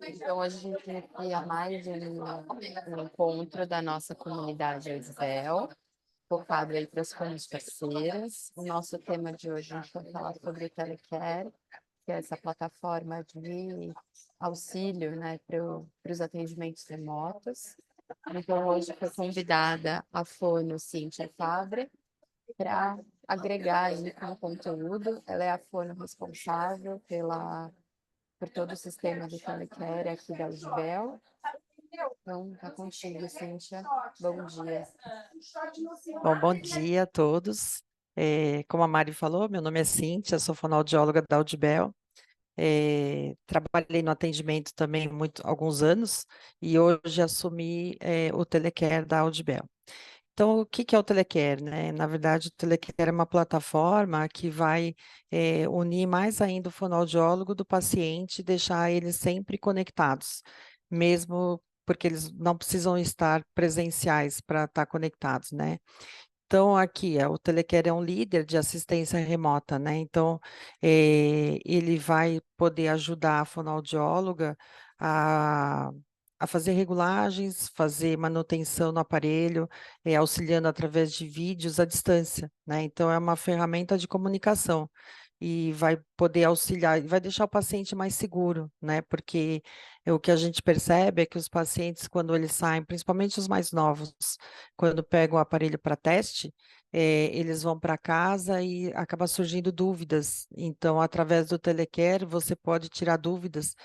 Então, hoje a gente inicia mais um encontro da nossa comunidade Eusel, focado aí para as comunidades parceiras. O nosso tema de hoje, a gente vai falar sobre o Telecare, que é essa plataforma de auxílio, né, para os atendimentos remotos. Então, hoje foi convidada a fono Cíntia Fabre para agregar aí com o conteúdo. Ela é a fono responsável por todo o sistema de telecare aqui da UFBEL. Então, tá contigo, Cíntia. Bom dia. Bom dia a todos. Como a Mari falou, meu nome é Cíntia, sou fonoaudióloga da Audibel. Trabalhei no atendimento também alguns anos e hoje assumi o Telecare da Audibel. Então, o que é o Telecare, né? Na verdade, o Telecare é uma plataforma que vai unir mais ainda o fonoaudiólogo do paciente e deixar eles sempre conectados, mesmo porque eles não precisam estar presenciais para estar conectados, né? Então, aqui, o Telecare é um líder de assistência remota, né? Então, ele vai poder ajudar a fonoaudióloga a, a fazer regulagens, fazer manutenção no aparelho, auxiliando através de vídeos à distância, né? Então, é uma ferramenta de comunicação e vai poder auxiliar, e vai deixar o paciente mais seguro, né? Porque o que a gente percebe é que os pacientes, quando eles saem, principalmente os mais novos, quando pegam o aparelho para teste, eles vão para casa e acaba surgindo dúvidas. Então, através do Telecare, você pode tirar dúvidas,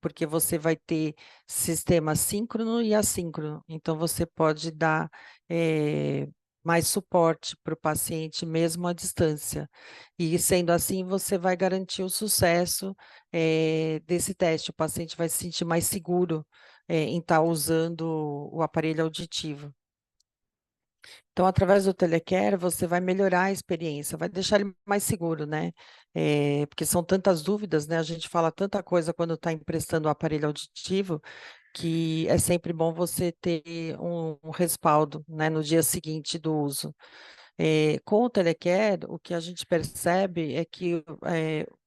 porque você vai ter sistema síncrono e assíncrono. Então, você pode dar mais suporte para o paciente, mesmo à distância. E sendo assim, você vai garantir o sucesso desse teste. O paciente vai se sentir mais seguro em estar usando o aparelho auditivo. Então, através do Telecare, você vai melhorar a experiência, vai deixar ele mais seguro, né? Porque são tantas dúvidas, né? A gente fala tanta coisa quando está emprestando o aparelho auditivo, que é sempre bom você ter um respaldo, né, no dia seguinte do uso. Com o Telecare, o que a gente percebe é que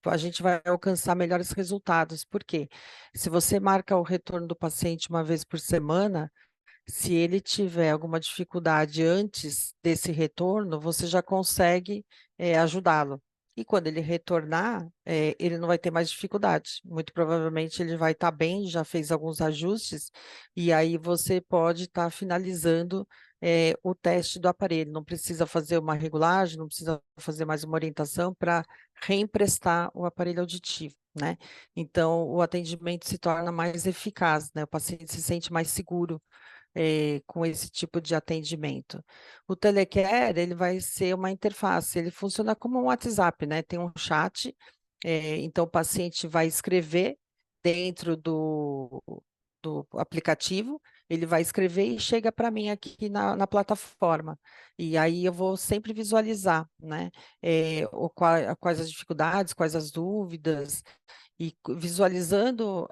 a gente vai alcançar melhores resultados. Por quê? Se você marca o retorno do paciente uma vez por semana, se ele tiver alguma dificuldade antes desse retorno, você já consegue ajudá-lo. E quando ele retornar, ele não vai ter mais dificuldade. Muito provavelmente ele vai estar bem, já fez alguns ajustes, e aí você pode estar finalizando o teste do aparelho. Não precisa fazer uma regulagem, não precisa fazer mais uma orientação para reemprestar o aparelho auditivo, né? Então, o atendimento se torna mais eficaz, né? O paciente se sente mais seguro com esse tipo de atendimento. O Telecare, ele vai ser uma interface, ele funciona como um WhatsApp, né? Tem um chat, então o paciente vai escrever dentro do aplicativo, ele vai escrever e chega para mim aqui na plataforma. E aí eu vou sempre visualizar, né? Quais as dificuldades, quais as dúvidas, e visualizando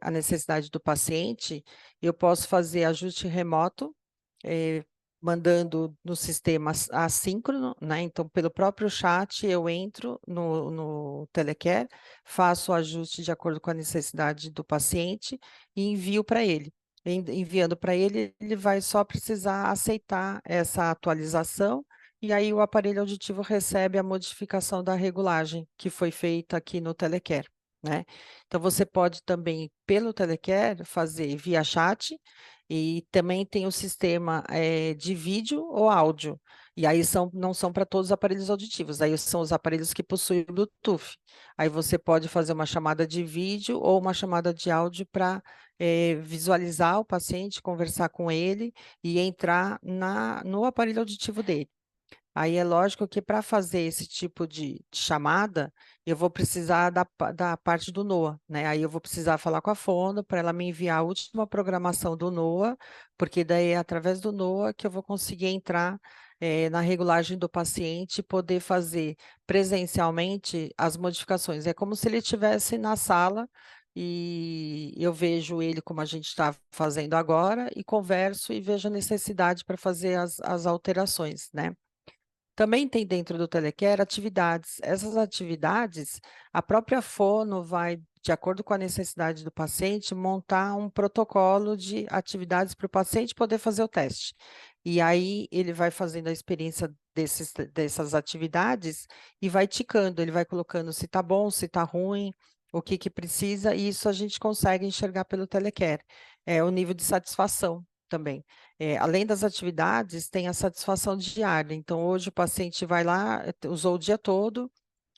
a necessidade do paciente, eu posso fazer ajuste remoto, eh, mandando no sistema assíncrono, né? Então, pelo próprio chat, eu entro no Telecare, faço o ajuste de acordo com a necessidade do paciente e envio para ele. Enviando para ele, ele vai só precisar aceitar essa atualização e aí o aparelho auditivo recebe a modificação da regulagem que foi feita aqui no Telecare, né? Então você pode também, pelo Telecare, fazer via chat e também tem o sistema de vídeo ou áudio. E aí não são para todos os aparelhos auditivos, aí são os aparelhos que possuem Bluetooth. Aí você pode fazer uma chamada de vídeo ou uma chamada de áudio para visualizar o paciente, conversar com ele e entrar no aparelho auditivo dele. Aí é lógico que para fazer esse tipo de chamada, eu vou precisar da parte do NOA, né? Aí eu vou precisar falar com a Fono para ela me enviar a última programação do NOA, porque daí é através do NOA que eu vou conseguir entrar na regulagem do paciente e poder fazer presencialmente as modificações. É como se ele estivesse na sala e eu vejo ele como a gente está fazendo agora e converso e vejo a necessidade para fazer as alterações, né? Também tem dentro do Telecare atividades. Essas atividades, a própria fono vai, de acordo com a necessidade do paciente, montar um protocolo de atividades para o paciente poder fazer o teste. E aí ele vai fazendo a experiência dessas atividades e vai ticando, ele vai colocando se está bom, se está ruim, o que que precisa, e isso a gente consegue enxergar pelo Telecare. É o nível de satisfação também. Além das atividades, tem a satisfação diária. Então, hoje o paciente vai lá, usou o dia todo,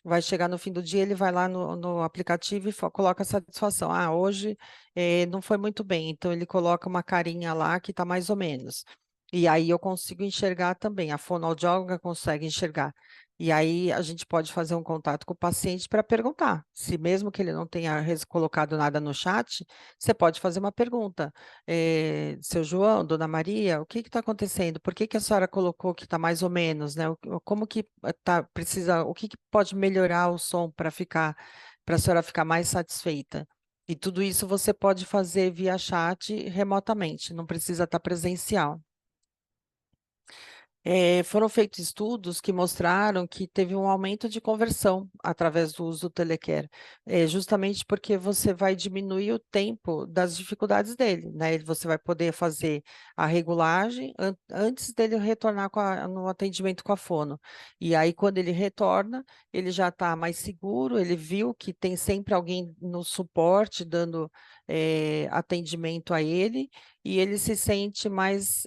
vai chegar no fim do dia, ele vai lá no aplicativo e coloca a satisfação. Ah, hoje não foi muito bem, então ele coloca uma carinha lá que está mais ou menos. E aí eu consigo enxergar também, a fonoaudióloga consegue enxergar. E aí a gente pode fazer um contato com o paciente para perguntar. Se mesmo que ele não tenha colocado nada no chat, você pode fazer uma pergunta. Seu João, Dona Maria, o que está acontecendo? Por que que a senhora colocou que está mais ou menos, né? Como que precisa, o que que pode melhorar o som para a senhora ficar mais satisfeita? E tudo isso você pode fazer via chat remotamente, não precisa estar presencial. Foram feitos estudos que mostraram que teve um aumento de conversão através do uso do Telecare, justamente porque você vai diminuir o tempo das dificuldades dele, né? Você vai poder fazer a regulagem antes dele retornar no atendimento com a fono. E aí, quando ele retorna, ele já está mais seguro, ele viu que tem sempre alguém no suporte dando atendimento a ele e ele se sente mais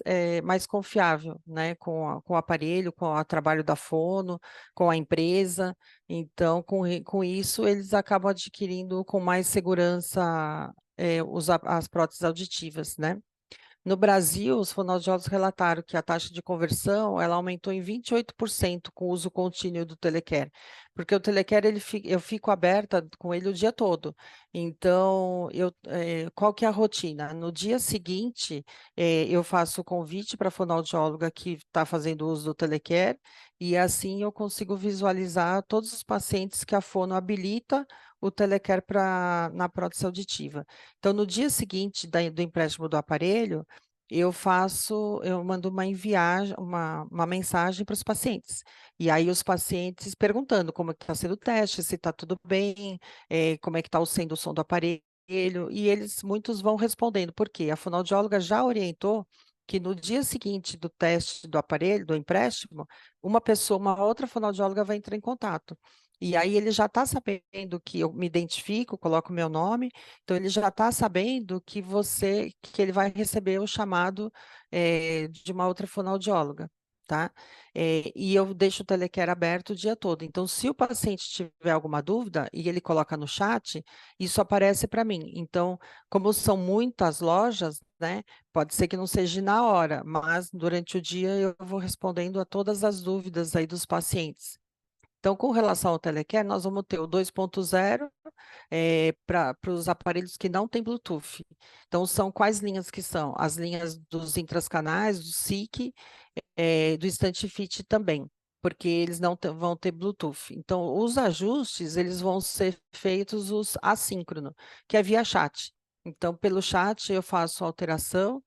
confiável, né, com o aparelho, com o trabalho da fono, com a empresa. Então, com isso, eles acabam adquirindo com mais segurança as próteses auditivas, né? No Brasil, os fonoaudiólogos relataram que a taxa de conversão ela aumentou em 28% com o uso contínuo do Telecare, porque o Telecare eu fico aberta com ele o dia todo. Então, qual que é a rotina? No dia seguinte, eu faço o convite para a fonoaudióloga que está fazendo uso do Telecare, e assim eu consigo visualizar todos os pacientes que a fono habilita o Telecare na prótese auditiva. Então, no dia seguinte do empréstimo do aparelho, eu mando uma mensagem para os pacientes. E aí os pacientes perguntando como é que está sendo o teste, se está tudo bem, como é que está sendo o som do aparelho, e muitos vão respondendo, porque a fonoaudióloga já orientou que no dia seguinte do teste do aparelho, do empréstimo, uma outra fonoaudióloga vai entrar em contato. E aí ele já está sabendo que eu me identifico, coloco o meu nome, então ele já está sabendo que ele vai receber o chamado de uma outra fonoaudióloga, tá? E eu deixo o Telecare aberto o dia todo. Então, se o paciente tiver alguma dúvida e ele coloca no chat, isso aparece para mim. Então, como são muitas lojas, né? Pode ser que não seja na hora, mas durante o dia eu vou respondendo a todas as dúvidas aí dos pacientes. Então, com relação ao Telecare, nós vamos ter o 2.0 para os aparelhos que não têm Bluetooth. Então, são quais linhas que são? As linhas dos intrascanais, do SIC, do Instant Fit também, porque eles não vão ter Bluetooth. Então, os ajustes, eles vão ser feitos os assíncrono, que é via chat. Então, pelo chat eu faço a alteração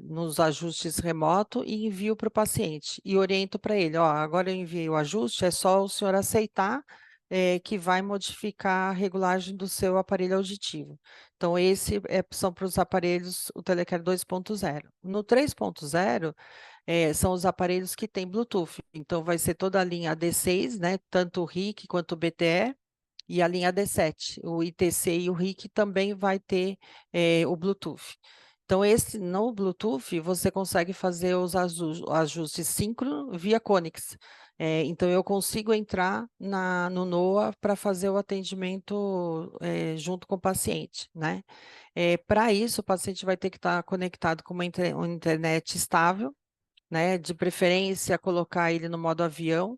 nos ajustes remoto e envio para o paciente e oriento para ele, ó, agora eu enviei o ajuste, é só o senhor aceitar que vai modificar a regulagem do seu aparelho auditivo. Então, são para os aparelhos, o Telecare 2.0. No 3.0, são os aparelhos que têm Bluetooth. Então, vai ser toda a linha AD6, né? Tanto o RIC quanto o BTE, e a linha AD7. O ITC e o RIC também vai ter o Bluetooth. Então, no Bluetooth, você consegue fazer os ajustes síncrono via Conix. Então, eu consigo entrar no NOA para fazer o atendimento junto com o paciente, né? Para isso, o paciente vai ter que estar conectado com uma internet estável, né? De preferência, colocar ele no modo avião,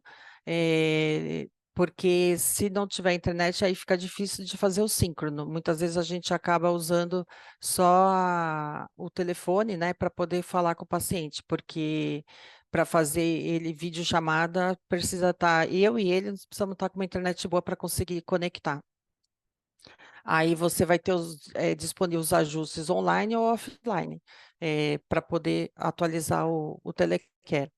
porque se não tiver internet, aí fica difícil de fazer o síncrono. Muitas vezes a gente acaba usando só o telefone, né, para poder falar com o paciente, porque para fazer ele videochamada, precisa estar, eu e ele, nós precisamos estar com uma internet boa para conseguir conectar. Aí você vai ter disponíveis os ajustes online ou offline, para poder atualizar o Telecare.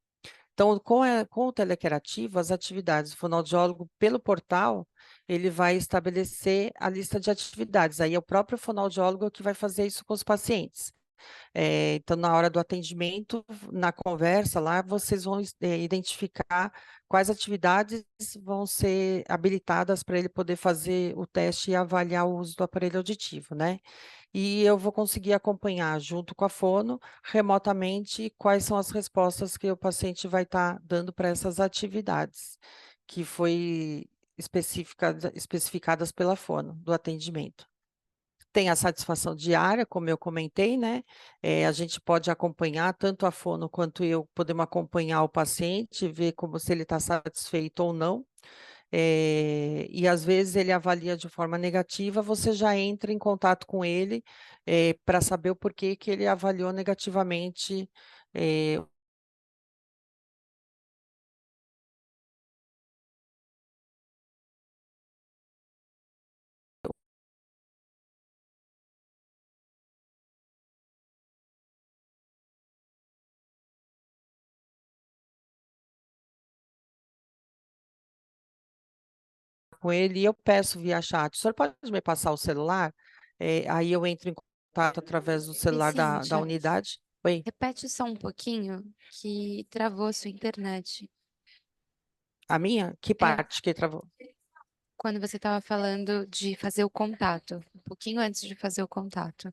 Então, com o Telecare ativo, as atividades do fonoaudiólogo pelo portal, ele vai estabelecer a lista de atividades. Aí é o próprio fonoaudiólogo que vai fazer isso com os pacientes. Então, na hora do atendimento, na conversa lá, vocês vão identificar quais atividades vão ser habilitadas para ele poder fazer o teste e avaliar o uso do aparelho auditivo, né? E eu vou conseguir acompanhar, junto com a fono, remotamente, quais são as respostas que o paciente vai estar dando para essas atividades, que foi especificadas pela fono, do atendimento. Tem a satisfação diária, como eu comentei, né? A gente pode acompanhar, tanto a fono quanto eu, podemos acompanhar o paciente, ver como se ele está satisfeito ou não. E às vezes ele avalia de forma negativa, você já entra em contato com ele para saber o porquê que ele avaliou negativamente com ele e eu peço via chat, o senhor pode me passar o celular? Aí eu entro em contato através do E, celular da Cíntia, unidade. Oi, repete só um pouquinho que travou a sua internet. a minha? Que É, parte que travou? quando você estava falando de fazer o contato, um pouquinho antes de fazer o contato.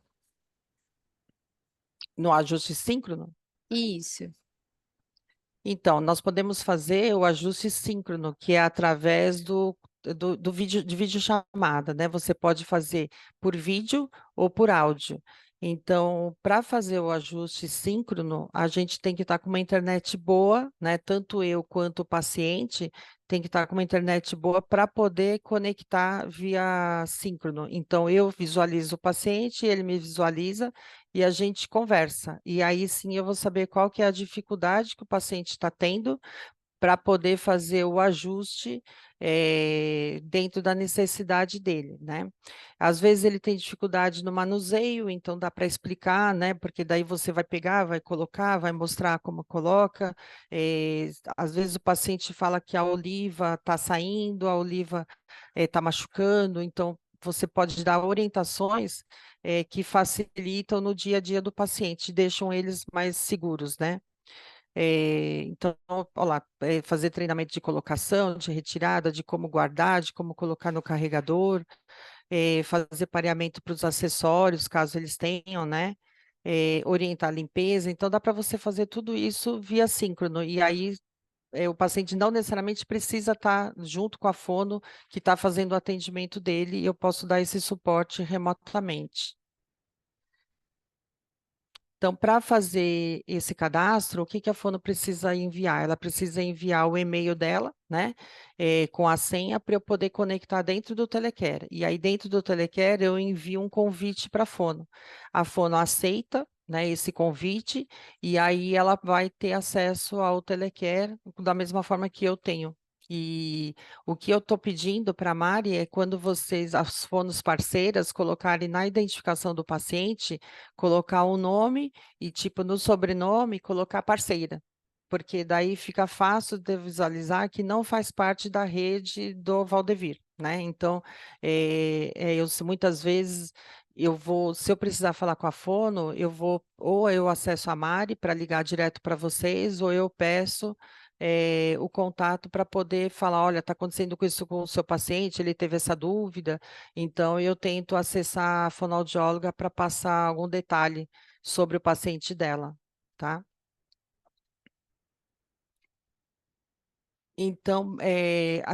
No ajuste síncrono? Isso. Então, nós podemos fazer o ajuste síncrono, que é através do vídeo, de videochamada, né? Você pode fazer por vídeo ou por áudio. Então, para fazer o ajuste síncrono, a gente tem que estar com uma internet boa, né? Tanto eu quanto o paciente tem que estar com uma internet boa para poder conectar via síncrono. Então, eu visualizo o paciente, ele me visualiza e a gente conversa. E aí sim eu vou saber qual que é a dificuldade que o paciente está tendo para poder fazer o ajuste dentro da necessidade dele, né? Às vezes ele tem dificuldade no manuseio, então dá para explicar, né? Porque daí você vai pegar, vai colocar, vai mostrar como coloca. Às vezes o paciente fala que a oliva está saindo, a oliva está machucando, então você pode dar orientações que facilitam no dia a dia do paciente, deixam eles mais seguros, né? Então, olha lá, fazer treinamento de colocação, de retirada, de como guardar, de como colocar no carregador, fazer pareamento para os acessórios, caso eles tenham, né? Orientar a limpeza. Então, dá para você fazer tudo isso via síncrono. E aí, o paciente não necessariamente precisa estar junto com a fono que está fazendo o atendimento dele, e eu posso dar esse suporte remotamente. Então, para fazer esse cadastro, o que que a fono precisa enviar? Ela precisa enviar o e-mail dela, né, com a senha para eu poder conectar dentro do Telecare. E aí, dentro do Telecare, eu envio um convite para a fono. A fono aceita, né, esse convite, e aí ela vai ter acesso ao Telecare da mesma forma que eu tenho. E o que eu estou pedindo para a Mari é quando vocês, as fonos parceiras, colocarem na identificação do paciente, colocar o nome e, tipo, no sobrenome, colocar parceira, porque daí fica fácil de visualizar que não faz parte da rede do Valdevir, né? Então, muitas vezes eu vou, se eu precisar falar com a fono, eu vou, ou eu acesso a Mari para ligar direto para vocês, ou eu peço o contato para poder falar, olha, está acontecendo com isso com o seu paciente, ele teve essa dúvida, então eu tento acessar a fonoaudióloga para passar algum detalhe sobre o paciente dela, tá? Então,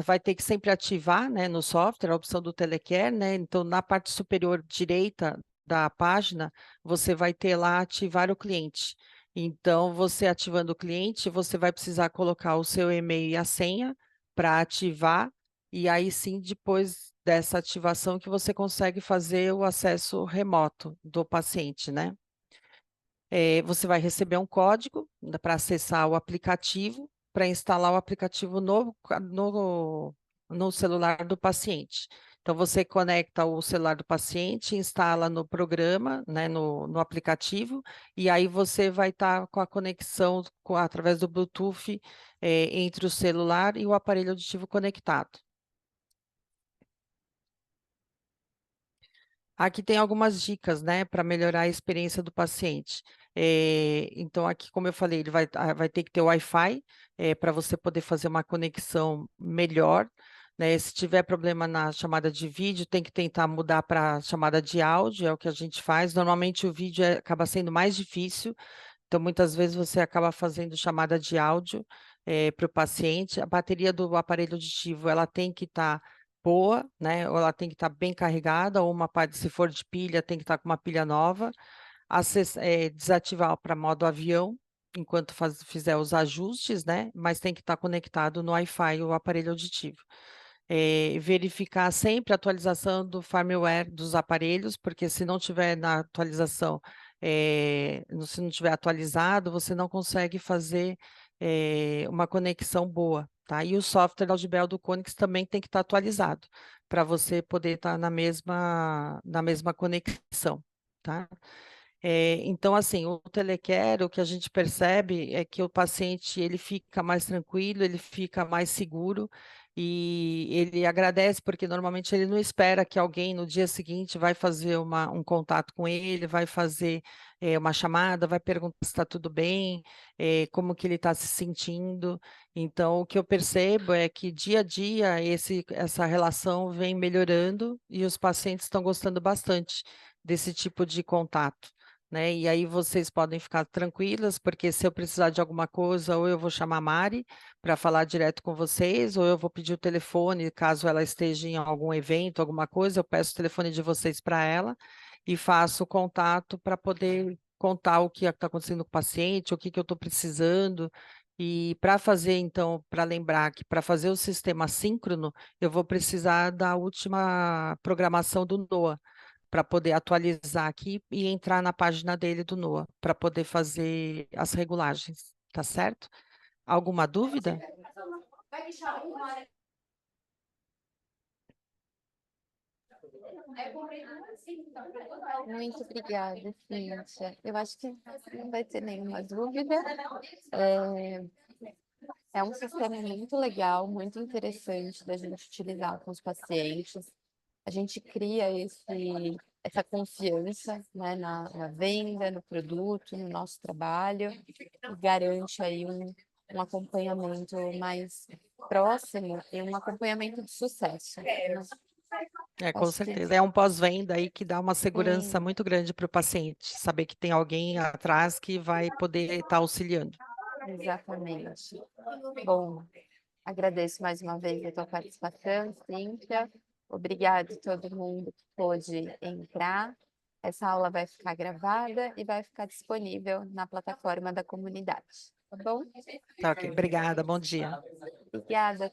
vai ter que sempre ativar, né, no software, a opção do Telecare, né? Então, na parte superior direita da página, você vai ter lá ativar o cliente. Então, você ativando o cliente, você vai precisar colocar o seu e-mail e a senha para ativar, e aí sim, depois dessa ativação, que você consegue fazer o acesso remoto do paciente, né? Você vai receber um código para acessar o aplicativo, para instalar o aplicativo no celular do paciente. Então, você conecta o celular do paciente, instala no programa, né, no aplicativo, e aí você vai estar com a conexão através do Bluetooth, entre o celular e o aparelho auditivo conectado. Aqui tem algumas dicas, né, para melhorar a experiência do paciente. Então, aqui, como eu falei, ele vai ter que ter Wi-Fi, para você poder fazer uma conexão melhor, né? Se tiver problema na chamada de vídeo, tem que tentar mudar para chamada de áudio, é o que a gente faz. Normalmente o vídeo acaba sendo mais difícil, então muitas vezes você acaba fazendo chamada de áudio para o paciente. A bateria do aparelho auditivo, ela tem que estar boa, né? Ou ela tem que estar bem carregada, ou uma parte, se for de pilha, tem que estar com uma pilha nova. Desativar para modo avião, enquanto fizer os ajustes, né? Mas tem que estar conectado no Wi-Fi o aparelho auditivo. Verificar sempre a atualização do firmware dos aparelhos, porque se não tiver na atualização, se não tiver atualizado, você não consegue fazer uma conexão boa, tá? E o software Audibel do Konix também tem que estar atualizado, para você poder estar na mesma conexão, tá? Então, assim, o telecare, o que a gente percebe é que o paciente ele fica mais tranquilo, ele fica mais seguro e ele agradece, porque normalmente ele não espera que alguém no dia seguinte vai fazer um contato com ele, vai fazer uma chamada, vai perguntar se está tudo bem, como que ele está se sentindo. Então, o que eu percebo é que dia a dia essa relação vem melhorando e os pacientes estão gostando bastante desse tipo de contato, né? E aí vocês podem ficar tranquilas, porque se eu precisar de alguma coisa, ou eu vou chamar a Mari para falar direto com vocês, ou eu vou pedir o telefone, caso ela esteja em algum evento, alguma coisa, eu peço o telefone de vocês para ela e faço o contato para poder contar o que está acontecendo com o paciente, o que eu estou precisando. E para fazer, então, para lembrar que para fazer o sistema síncrono, eu vou precisar da última programação do NOA para poder atualizar aqui e entrar na página dele do NOA, para poder fazer as regulagens, tá certo? Alguma dúvida? Muito obrigada, Cíntia. Eu acho que não vai ter nenhuma dúvida. É, é um sistema muito legal, muito interessante da gente utilizar com os pacientes. A gente cria essa confiança, né, na venda, no produto, no nosso trabalho, e garante aí um acompanhamento mais próximo e um acompanhamento de sucesso. Com Acho que certeza. É um pós-venda aí que dá uma segurança sim, muito grande para o paciente, saber que tem alguém atrás que vai poder estar auxiliando. exatamente. Bom, agradeço mais uma vez a tua participação, Cíntia. Obrigada a todo mundo que pôde entrar. Essa aula vai ficar gravada e vai ficar disponível na plataforma da comunidade, tá bom? Tá ok, obrigada, bom dia. Obrigada.